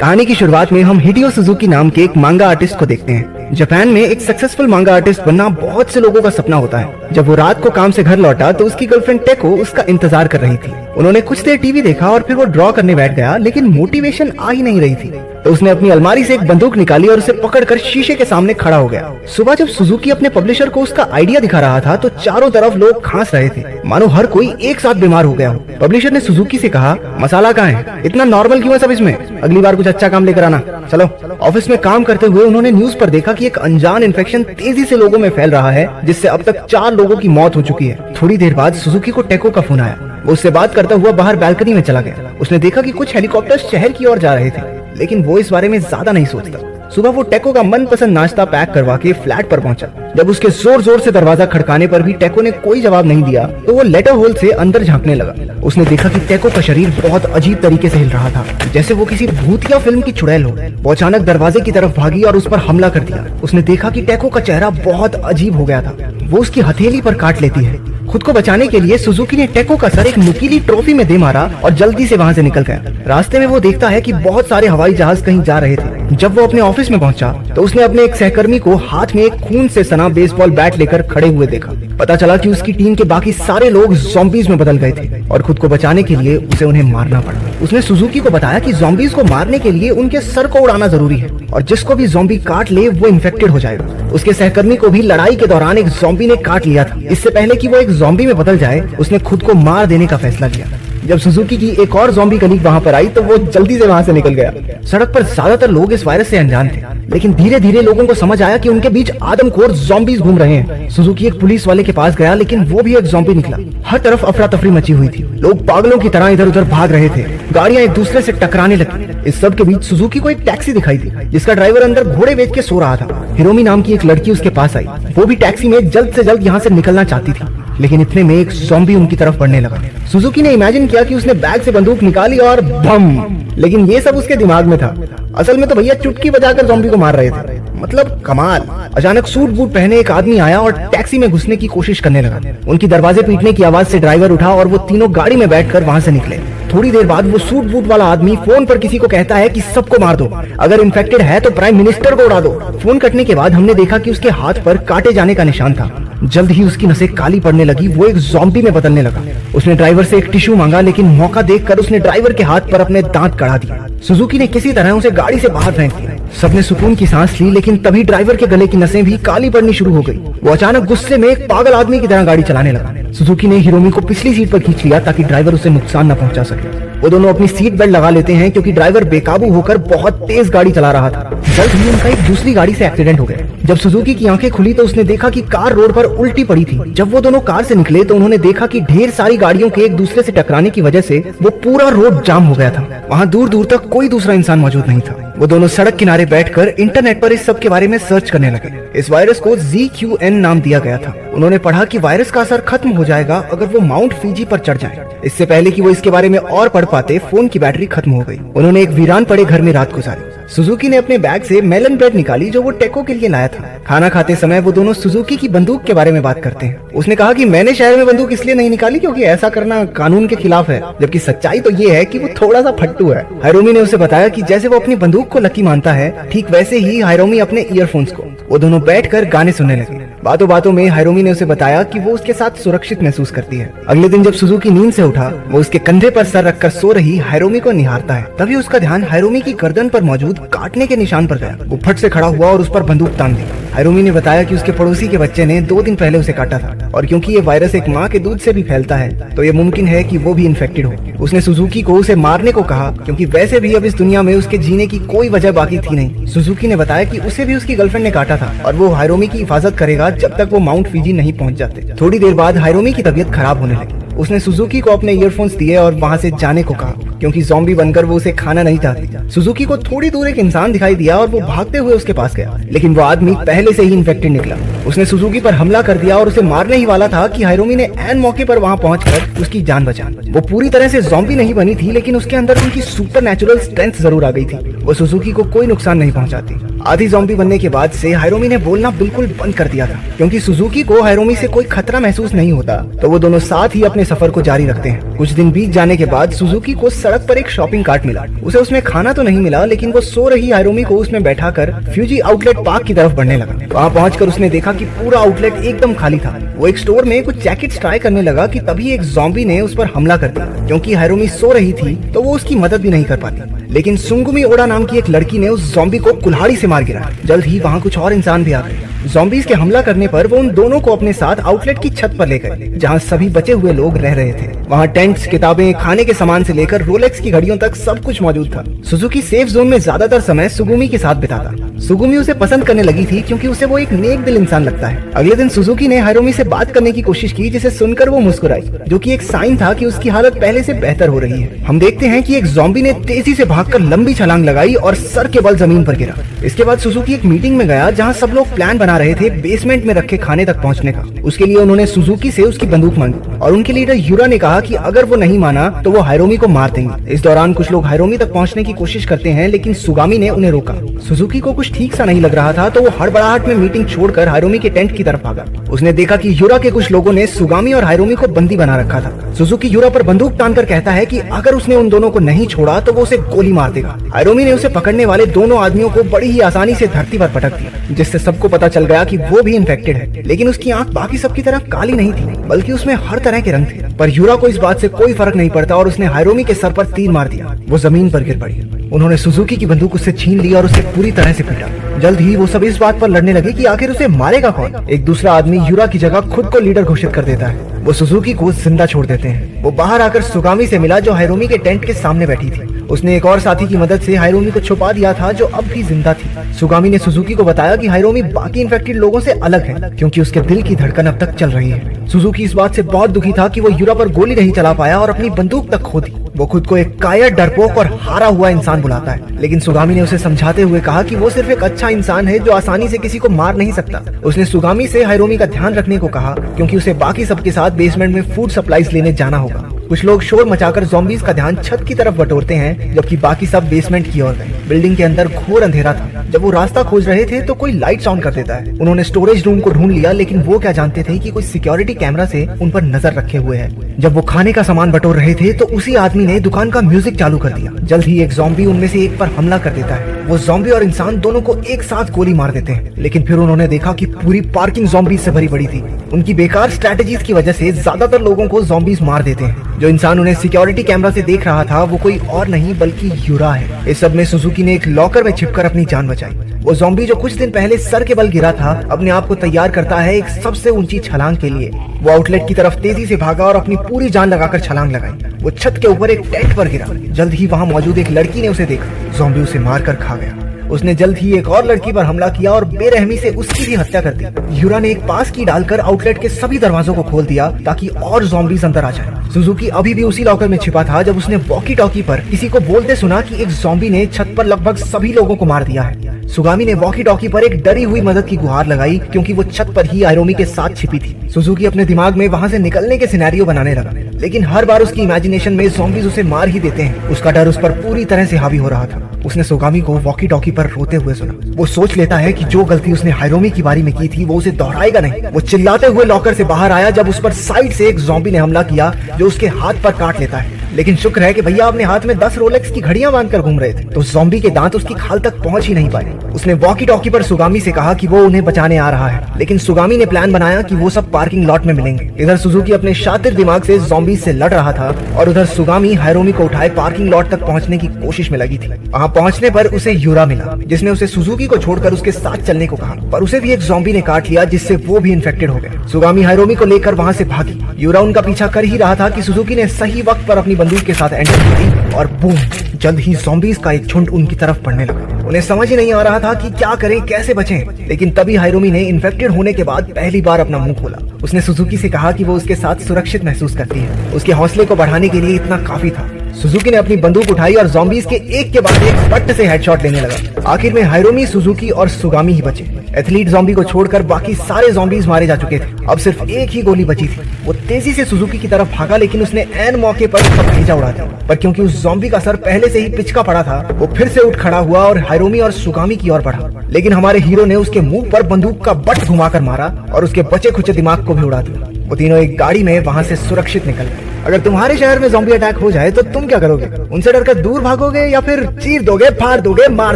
कहानी की शुरुआत में हम हिडेयो सुजुकी नाम के एक मांगा आर्टिस्ट को देखते हैं। जापान में एक सक्सेसफुल मांगा आर्टिस्ट बनना बहुत से लोगों का सपना होता है। जब वो रात को काम से घर लौटा तो उसकी गर्लफ्रेंड टेको उसका इंतजार कर रही थी। उन्होंने कुछ देर टीवी देखा और फिर वो ड्रॉ करने बैठ गया, लेकिन मोटिवेशन आ ही नहीं रही थी। तो उसने अपनी अलमारी से एक बंदूक निकाली और उसे पकड़कर शीशे के सामने खड़ा हो गया। सुबह जब सुजुकी अपने पब्लिशर को उसका आइडिया दिखा रहा था तो चारों तरफ लोग खांस रहे थे, मानो हर कोई एक साथ बीमार हो गया हो। पब्लिशर ने सुजुकी से कहा, मसाला कहाँ है, इतना नॉर्मल क्यों है सब इसमें, अगली बार कुछ अच्छा काम लेकर आना, चलो। ऑफिस में काम करते हुए उन्होंने न्यूज पर देखा कि एक अनजान इन्फेक्शन तेजी से लोगों में फैल रहा है, जिससे अब तक 4 लोगों की मौत हो चुकी है। थोड़ी देर बाद सुजुकी को टेको का फोन आया। वो उससे बात करता हुआ बाहर बैल्कनी में चला गया। उसने देखा कि कुछ हेलीकॉप्टर शहर की ओर जा रहे थे, लेकिन वो इस बारे में ज्यादा नहीं सोचता। सुबह वो टेको का मनपसंद नाश्ता पैक करवा के फ्लैट पर पहुंचा। जब उसके जोर जोर से दरवाजा खड़काने पर भी टेको ने कोई जवाब नहीं दिया तो वो लेटर होल से अंदर झांकने लगा। उसने देखा कि टेको का शरीर बहुत अजीब तरीके से हिल रहा था, जैसे वो किसी भूतिया फिल्म की चुड़ैल हो। वो अचानक दरवाजे की तरफ भागी और उस पर हमला कर दिया। उसने देखा कि टेको का चेहरा बहुत अजीब हो गया था। वो उसकी हथेली पर काट लेती है। खुद को बचाने के लिए सुजुकी ने टेको का सर एक नुकीली ट्रॉफी में दे मारा और जल्दी से वहाँ से निकल गया। रास्ते में वो देखता है कि बहुत सारे हवाई जहाज कहीं जा रहे थे। जब वो अपने ऑफिस में पहुंचा तो उसने अपने एक सहकर्मी को हाथ में एक खून से सना बेसबॉल बैट लेकर खड़े हुए देखा। पता चला कि उसकी टीम के बाकी सारे लोग ज़ॉम्बीज में बदल गए थे और खुद को बचाने के लिए उसे उन्हें मारना पड़ा। उसने सुजुकी को बताया कि ज़ॉम्बीज को मारने के लिए उनके सर को उड़ाना जरूरी है और जिसको भी ज़ॉम्बी काट ले वो इन्फेक्टेड हो जाएगा। उसके सहकर्मी को भी लड़ाई के दौरान एक ज़ॉम्बी ने काट लिया था। इससे पहले कि वो एक ज़ॉम्बी में बदल जाए उसने खुद को मार देने का फैसला किया। जब सुजुकी की एक और ज़ॉम्बी कलीग वहाँ पर आई तो वो जल्दी से वहाँ से निकल गया। सड़क पर ज्यादातर लोग इस वायरस से अनजान थे, लेकिन धीरे धीरे लोगों को समझ आया कि उनके बीच आदमखोर ज़ॉम्बीज घूम रहे हैं। सुजुकी एक पुलिस वाले के पास गया, लेकिन वो भी एक ज़ॉम्बी निकला। हर तरफ अफरा तफरी मची हुई थी। लोग पागलों की तरह इधर उधर भाग रहे थे। गाड़ियां एक दूसरे से टकराने लगी। इस सब के बीच सुजुकी को एक टैक्सी दिखाई दी, जिसका ड्राइवर अंदर घोड़े बेच के सो रहा था। हिरोमी नाम की एक लड़की उसके पास आई। वो भी टैक्सी में जल्द से जल्द यहाँ से निकलना चाहती थी, लेकिन इतने में एक ज़ॉम्बी उनकी तरफ बढ़ने लगा। सुजुकी ने इमेजिन किया कि उसने बैग से बंदूक निकाली और बम, लेकिन ये सब उसके दिमाग में था। असल में तो भैया चुटकी बजाकर ज़ॉम्बी को मार रहे थे। मतलब कमाल। अचानक सूट बूट पहने एक आदमी आया और टैक्सी में घुसने की कोशिश करने लगा। उनकी दरवाजे पीटने की आवाज से ड्राइवर उठा और वो तीनों गाड़ी में बैठकर वहाँ से निकले। थोड़ी देर बाद वो सूट बूट वाला आदमी फोन पर किसी को कहता है कि सबको मार दो, अगर इन्फेक्टेड है तो प्राइम मिनिस्टर को उड़ा दो। फोन कटने के बाद हमने देखा कि उसके हाथ पर काटे जाने का निशान था। जल्द ही उसकी नसें काली पड़ने लगी। वो एक ज़ॉम्बी में बदलने लगा। उसने ड्राइवर से एक टिश्यू मांगा, लेकिन मौका देखकर उसने ड्राइवर के हाथ पर अपने दांत कड़ा दिया। सुजुकी ने किसी तरह उसे गाड़ी से बाहर फेंक दिया। सबने सुकून की सांस ली, लेकिन तभी ड्राइवर के गले की नसें भी काली पड़नी शुरू हो गई। वो अचानक गुस्से में एक पागल आदमी की तरह गाड़ी चलाने लगा। सुजुकी ने हिरोमी को पिछली सीट पर खींच लिया ताकि ड्राइवर उसे नुकसान न पहुंचा सके। वो दोनों अपनी सीट बेल्ट लगा लेते हैं क्योंकि ड्राइवर बेकाबू होकर बहुत तेज गाड़ी चला रहा था। जल्द ही उनका एक दूसरी गाड़ी से एक्सीडेंट हो गया। जब सुजुकी की आंखें खुली तो उसने देखा कि कार रोड पर उल्टी पड़ी थी। जब वो दोनों कार से निकले तो उन्होंने देखा कि ढेर सारी गाड़ियों के एक दूसरे से टकराने की वजह से वो पूरा रोड जाम हो गया था। वहाँ दूर दूर तक कोई दूसरा इंसान मौजूद नहीं था। वो दोनों सड़क किनारे बैठकर इंटरनेट पर इस सब के बारे में सर्च करने लगे। इस वायरस को ZQN नाम दिया गया था। उन्होंने पढ़ा कि वायरस का असर खत्म हो जाएगा अगर वो माउंट फीजी पर चढ़ जाए। इससे पहले कि वो इसके बारे में और पढ़ पाते, फोन की बैटरी खत्म हो गई। उन्होंने एक वीरान पड़े घर में रात गुजारी। सुजुकी ने अपने बैग से मेलन ब्रेड निकाली जो वो टेको के लिए लाया था। खाना खाते समय वो दोनों सुजुकी की बंदूक के बारे में बात करते हैं। उसने कहा कि मैंने शहर में बंदूक इसलिए नहीं निकाली क्योंकि ऐसा करना कानून के खिलाफ है, जबकि सच्चाई तो ये है कि वो थोड़ा सा फट्टू है। हिरोमी ने उसे बताया कि जैसे वो अपनी बंदूक को लकी मानता है, ठीक वैसे ही हिरोमी अपने ईयरफोन्स को। वो दोनों बैठकर गाने सुनने लगे। बातों बातों में हिरोमी ने उसे बताया कि वो उसके साथ सुरक्षित महसूस करती है। अगले दिन जब सुजुकी नींद से उठा, वो उसके कंधे पर सर रखकर सो रही हिरोमी को निहारता है। तभी उसका ध्यान हिरोमी की गर्दन पर मौजूद काटने के निशान पर गया। वो फट से खड़ा हुआ और उस पर बंदूक तान दी। हिरोमी ने बताया कि उसके पड़ोसी के बच्चे ने 2 दिन पहले उसे काटा था और क्योंकि ये वायरस एक माँ के दूध से भी फैलता है तो ये मुमकिन है कि वो भी इन्फेक्टेड हो। उसने सुजुकी को उसे मारने को कहा क्योंकि वैसे भी अब इस दुनिया में उसके जीने की कोई वजह बाकी थी नहीं। सुजुकी ने बताया कि उसे भी उसकी गर्लफ्रेंड ने काटा था और वो हिरोमी की हिफाजत करेगा जब तक वो माउंट फीजी नहीं पहुंच जाते। थोड़ी देर बाद हिरोमी की तबीयत खराब होने लगी। उसने सुजुकी को अपने ईयरफोन्स दिए और वहाँ से जाने को कहा क्योंकि ज़ॉम्बी बनकर वो उसे खाना नहीं चाहती। सुजुकी को थोड़ी दूर एक इंसान दिखाई दिया और वो भागते हुए उसके पास गया, लेकिन वो आदमी पहले से ही इन्फेक्टेड निकला। उसने सुजुकी पर हमला कर दिया और उसे मारने ही वाला था कि हिरोमी ने ऐन मौके पर वहाँ पहुंचकर उसकी जान बचा। वो पूरी तरह से ज़ॉम्बी नहीं बनी थी, लेकिन उसके अंदर उनकी सुपर नेचुरल स्ट्रेंथ जरूर आ गई थी। वो सुजुकी को कोई नुकसान नहीं पहुंचाती। आधी ज़ॉम्बी बनने के बाद से हिरोमी ने बोलना बिल्कुल बंद कर दिया था क्योंकि सुजुकी को हिरोमी से कोई खतरा महसूस नहीं होता, तो वो दोनों साथ ही अपने सफर को जारी रखते हैं। कुछ दिन बीत जाने के बाद सुजुकी को सड़क पर एक शॉपिंग कार्ट मिला। उसे उसमें खाना तो नहीं मिला, लेकिन वो सो रही हायरोमी को उसमें बैठाकर फ्यूजी आउटलेट पार्क की तरफ बढ़ने लगा। वहाँ पहुंचकर उसने देखा कि पूरा आउटलेट एकदम खाली था। वो एक स्टोर में कुछ जैकेट्स ट्राई करने लगा कि तभी एक ज़ॉम्बी ने उस पर हमला कर दिया। क्योंकि हायरोमी सो रही थी तो वो उसकी मदद भी नहीं कर पाती, लेकिन सुंगुमी ओडा नाम की एक लड़की ने उस ज़ॉम्बी को कुल्हाड़ी से मार गिराया। जल्द ही वहाँ कुछ और इंसान भी आ गए। ज़ॉम्बीज के हमला करने पर वो उन दोनों को अपने साथ आउटलेट की छत पर ले गए, जहाँ सभी बचे हुए लोग रह रहे थे। वहाँ टेंट्स, किताबें, खाने के सामान से लेकर रोलेक्स की घड़ियों तक सब कुछ मौजूद था। सुजुकी सेफ जोन में ज्यादातर समय सुगुमी के साथ बिताता। सुगुमी उसे पसंद करने लगी थी क्योंकि उसे वो एक नेक दिल इंसान लगता है। अगले दिन सुजुकी ने हायरोमी से बात करने की कोशिश की, जिसे सुनकर वो मुस्कुराई, जो कि एक साइन था कि उसकी हालत पहले से बेहतर हो रही है। हम देखते हैं कि एक ज़ॉम्बी ने तेजी से भागकर लंबी छलांग लगाई और सर के बल जमीन पर गिरा। इसके बाद सुजुकी एक मीटिंग में गया, जहाँ सब लोग प्लान बना रहे थे बेसमेंट में रखे खाने तक पहुंचने का। उसके लिए उन्होंने सुजुकी से उसकी बंदूक मांगी और उनके लीडर यूरा ने कहा कि अगर वो नहीं माना तो वो हायरोमी को मार देंगे। इस दौरान कुछ लोग हायरोमी तक पहुंचने की कोशिश करते हैं, लेकिन सुगामी ने उन्हें रोका। सुजुकी को कुछ ठीक सा नहीं लग रहा था, तो वो हड़बड़ाहट में मीटिंग छोड़कर हायरोमी के टेंट की तरफ भागा। उसने देखा कि यूरा के कुछ लोगों ने सुगामी और हायरोमी को बंदी बना रखा था। सुजुकी यूरा पर बंदूक तानकर कहता है कि अगर उसने उन दोनों को नहीं छोड़ा तो वो उसे गोली मार देगा। हायरोमी ने उसे पकड़ने वाले दोनों आदमियों को बड़ी ही आसानी से धरती पर पटक दिया, जिससे सबको पता चल गया कि वो भी इन्फेक्टेड है। लेकिन उसकी आंख बाकी सबकी तरह काली नहीं थी, बल्कि उसमें हर तरह के रंग थे। पर यूरा को इस बात से कोई फर्क नहीं पड़ता और उसने हायरोमी के सर पर तीर मार दिया। वो जमीन पर गिर पड़ी। उन्होंने सुजुकी की बंदूक उससे छीन ली और उसे पूरी तरह से पीटा। जल्द ही वो सब इस बात पर लड़ने लगे कि आखिर उसे मारेगा कौन। एक दूसरा आदमी यूरा की जगह खुद को लीडर घोषित कर देता है। वो सुजुकी को जिंदा छोड़ देते हैं। वो बाहर आकर सुगामी से मिला, जो हायरोमी के टेंट के सामने बैठी थी। उसने एक और साथी की मदद से हायरोमी को छुपा दिया था, जो अब भी जिंदा थी। सुगामी ने सुजुकी को बताया कि हायरोमी बाकी इन्फेक्टेड लोगों से अलग है, क्योंकि उसके दिल की धड़कन अब तक चल रही है। सुजुकी इस बात से बहुत दुखी था कि वो यूरा पर गोली नहीं चला पाया और अपनी बंदूक तक खो दी। वो खुद को एक कायर, डरपोक और हारा हुआ इंसान बुलाता है, लेकिन सुगामी ने उसे समझाते हुए कहा कि वो सिर्फ एक अच्छा इंसान है जो आसानी से किसी को मार नहीं सकता। उसने सुगामी से हायरोमी का ध्यान रखने को कहा, क्योंकि उसे बाकी सबके साथ बेसमेंट में फूड सप्लाईज लेने जाना होगा। कुछ लोग शोर मचाकर ज़ॉम्बीज का ध्यान छत की तरफ बटोरते हैं, जबकि बाकी सब बेसमेंट की ओर गए। बिल्डिंग के अंदर घोर अंधेरा था। जब वो रास्ता खोज रहे थे तो कोई लाइट्स ऑन कर देता है। उन्होंने स्टोरेज रूम को ढूंढ लिया, लेकिन वो क्या जानते थे कि कोई सिक्योरिटी कैमरा से उन पर नजर रखे हुए है। जब वो खाने का सामान बटोर रहे थे तो उसी आदमी ने दुकान का म्यूजिक चालू कर दिया। जल्द ही एक ज़ॉम्बी उनमें से एक पर हमला कर देता है। वो ज़ॉम्बी और इंसान दोनों को एक साथ गोली मार देते हैं, लेकिन फिर उन्होंने देखा कि पूरी पार्किंग ज़ॉम्बीज से भरी पड़ी थी। उनकी बेकार स्ट्रेटेजीज की वजह से ज्यादातर लोगों को ज़ॉम्बीज मार देते हैं। जो इंसान उन्हें सिक्योरिटी कैमरा से देख रहा था वो कोई और नहीं बल्कि यूरा है। इस सब में सुजुकी ने एक लॉकर में छिपकर अपनी जान बचाई। वो ज़ॉम्बी जो कुछ दिन पहले सर के बल गिरा था, अपने आप को तैयार करता है एक सबसे ऊंची छलांग के लिए। वो आउटलेट की तरफ तेजी से भागा और अपनी पूरी जान लगाकर छलांग लगाई। वो छत के ऊपर एक टेंट पर गिरा। जल्द ही वहाँ मौजूद एक लड़की ने उसे देखा। ज़ॉम्बी उसे मारकर खा गया। उसने जल्द ही एक और लड़की पर हमला किया और बेरहमी से उसकी भी हत्या कर दी। यूरा ने एक पास की डालकर आउटलेट के सभी दरवाजों को खोल दिया ताकि और ज़ॉम्बीज अंदर आ जाए। सुजुकी अभी भी उसी लॉकर में छिपा था जब उसने वॉकी टॉकी पर किसी को बोलते सुना कि एक ज़ॉम्बी ने छत पर लगभग सभी लोगों को मार दिया है। सुगामी ने वॉकी टॉकी पर एक डरी हुई मदद की गुहार लगाई, क्योंकि वो छत पर ही हायरोमी के साथ छिपी थी। सुजुकी अपने दिमाग में वहाँ से निकलने के सिनेरियो बनाने लगा, लेकिन हर बार उसकी इमेजिनेशन में ज़ॉम्बीज उसे मार ही देते हैं। उसका डर उस पर पूरी तरह से हावी हो रहा था। उसने सुगामी को वॉकी टॉकी पर रोते हुए सुना। वो सोच लेता है कि जो गलती उसने हायरोमी की बारी में की थी वो उसे दोहराएगा नहीं। वो चिल्लाते हुए लॉकर से बाहर आया जब उस पर साइड से एक ज़ॉम्बी ने हमला किया, जो उसके हाथ पर काट लेता है। लेकिन शुक्र है कि भैया अपने हाथ में 10 रोलेक्स की घड़ियां बांधकर घूम रहे थे, तो ज़ॉम्बी के दांत उसकी खाल तक पहुंच ही नहीं पाए। उसने वॉकी टॉकी पर सुगामी से कहा कि वो उन्हें बचाने आ रहा है, लेकिन सुगामी ने प्लान बनाया कि वो सब पार्किंग लॉट में मिलेंगे। इधर सुजुकी अपने शातिर दिमाग से ज़ॉम्बी से लड़ रहा था और उधर सुगामी हायरोमी को उठाए पार्किंग लॉट तक पहुंचने की कोशिश में लगी थी। वहां पहुंचने पर उसे यूरा मिला, जिसने उसे सुजुकी को छोड़कर उसके साथ चलने को कहा, पर उसे भी एक ज़ॉम्बी ने काट लिया, जिससे वो भी इन्फेक्टेड हो गए। सुगामी हायरोमी को लेकर वहां से भागी। यूरा उनका पीछा कर ही रहा था कि सुजुकी ने सही वक्त पर अपनी बंदूक के साथ एंटर की थी और बूम, जल्द ही ज़ॉम्बीज का एक झुंड उनकी तरफ बढ़ने लगा। उन्हें समझ ही नहीं आ रहा था कि क्या करें, कैसे बचें। लेकिन तभी हायरोमी ने इन्फेक्टेड होने के बाद पहली बार अपना मुंह खोला। उसने सुजुकी से कहा कि वो उसके साथ सुरक्षित महसूस करती है। उसके हौसले को बढ़ाने के लिए इतना काफी था। सुजुकी ने अपनी बंदूक उठाई और ज़ॉम्बीज के एक के बाद एक पट से हेडशॉट लेने लगा। आखिर में हायरोमी, सुजुकी और सुगामी ही बचे। एथलीट ज़ॉम्बी को छोड़कर बाकी सारे ज़ॉम्बीज मारे जा चुके थे। अब सिर्फ एक ही गोली बची थी। वो तेजी से सुजुकी की तरफ भागा, लेकिन उसने ऐन मौके पर उसका भेजा उड़ा दिया। पर क्योंकि उस ज़ॉम्बी का सर पहले से ही पिचका पड़ा था, वो फिर से उठ खड़ा हुआ और हायरोमी और सुगामी की ओर बढ़ा। लेकिन हमारे हीरो ने उसके मुंह पर बंदूक का बट घुमाकर मारा और उसके बचे खुचे दिमाग को भी उड़ा दिया। वो तीनों एक गाड़ी में वहां से सुरक्षित निकल गए। अगर तुम्हारे शहर में ज़ॉम्बी अटैक हो जाए तो तुम क्या करोगे? उनसे डरकर दूर भागोगे या फिर चीर दोगे, फाड़ दोगे, मार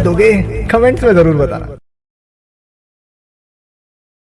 दोगे? कमेंट्स में जरूर बताना।